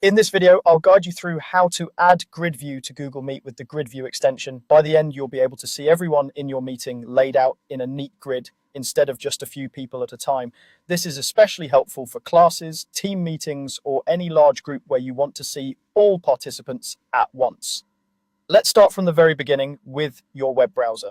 In this video, I'll guide you through how to add grid view to Google Meet with the grid view extension. By the end, you'll be able to see everyone in your meeting laid out in a neat grid instead of just a few people at a time. This is especially helpful for classes, team meetings, or any large group where you want to see all participants at once. Let's start from the very beginning with your web browser.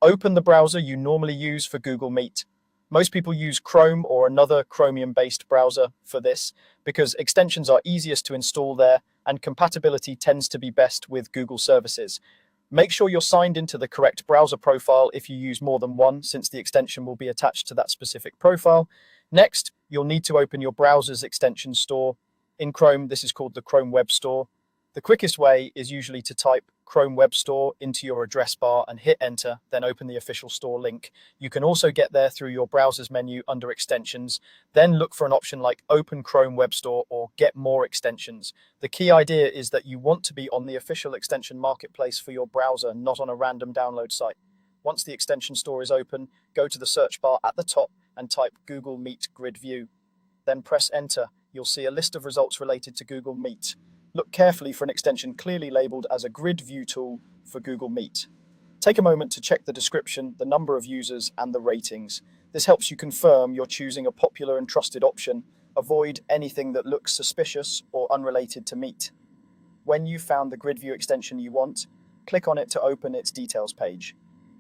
Open the browser you normally use for Google Meet. Most people use Chrome or another Chromium-based browser for this because extensions are easiest to install there and compatibility tends to be best with Google services. Make sure you're signed into the correct browser profile if you use more than one, since the extension will be attached to that specific profile. Next, you'll need to open your browser's extension store. In Chrome, this is called the Chrome Web Store. The quickest way is usually to type Chrome Web Store into your address bar and hit enter, then open the official store link. You can also get there through your browser's menu under extensions, then look for an option like Open Chrome Web Store or Get More Extensions. The key idea is that you want to be on the official extension marketplace for your browser, not on a random download site. Once the extension store is open, go to the search bar at the top and type Google Meet Grid View. Then press enter. You'll see a list of results related to Google Meet. Look carefully for an extension clearly labeled as a grid view tool for Google Meet. Take a moment to check the description, the number of users, and the ratings. This helps you confirm you're choosing a popular and trusted option. Avoid anything that looks suspicious or unrelated to Meet. When you've found the grid view extension you want, click on it to open its details page.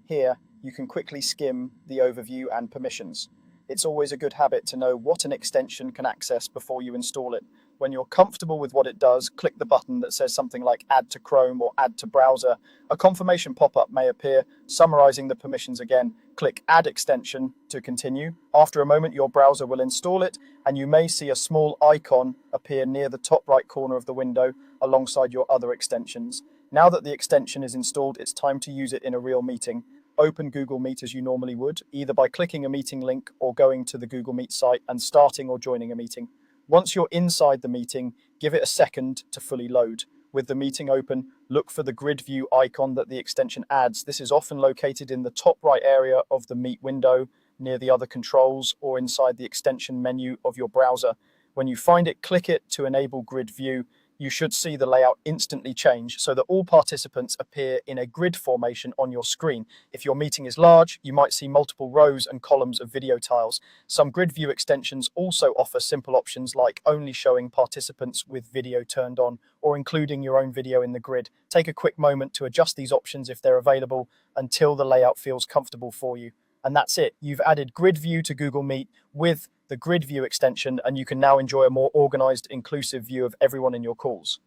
Here, you can quickly skim the overview and permissions. It's always a good habit to know what an extension can access before you install it. When you're comfortable with what it does, click the button that says something like Add to Chrome or Add to Browser. A confirmation pop-up may appear, summarizing the permissions again. Click Add Extension to continue. After a moment, your browser will install it, and you may see a small icon appear near the top right corner of the window alongside your other extensions. Now that the extension is installed, it's time to use it in a real meeting. Open Google Meet as you normally would, either by clicking a meeting link or going to the Google Meet site and starting or joining a meeting. Once you're inside the meeting, give it a second to fully load. With the meeting open, look for the grid view icon that the extension adds. This is often located in the top right area of the Meet window, near the other controls, or inside the extension menu of your browser. When you find it, click it to enable grid view. You should see the layout instantly change so that all participants appear in a grid formation on your screen. If your meeting is large, you might see multiple rows and columns of video tiles. Some grid view extensions also offer simple options like only showing participants with video turned on or including your own video in the grid. Take a quick moment to adjust these options if they're available until the layout feels comfortable for you. And that's it. You've added grid view to Google Meet with the grid view extension, and you can now enjoy a more organized, inclusive view of everyone in your calls.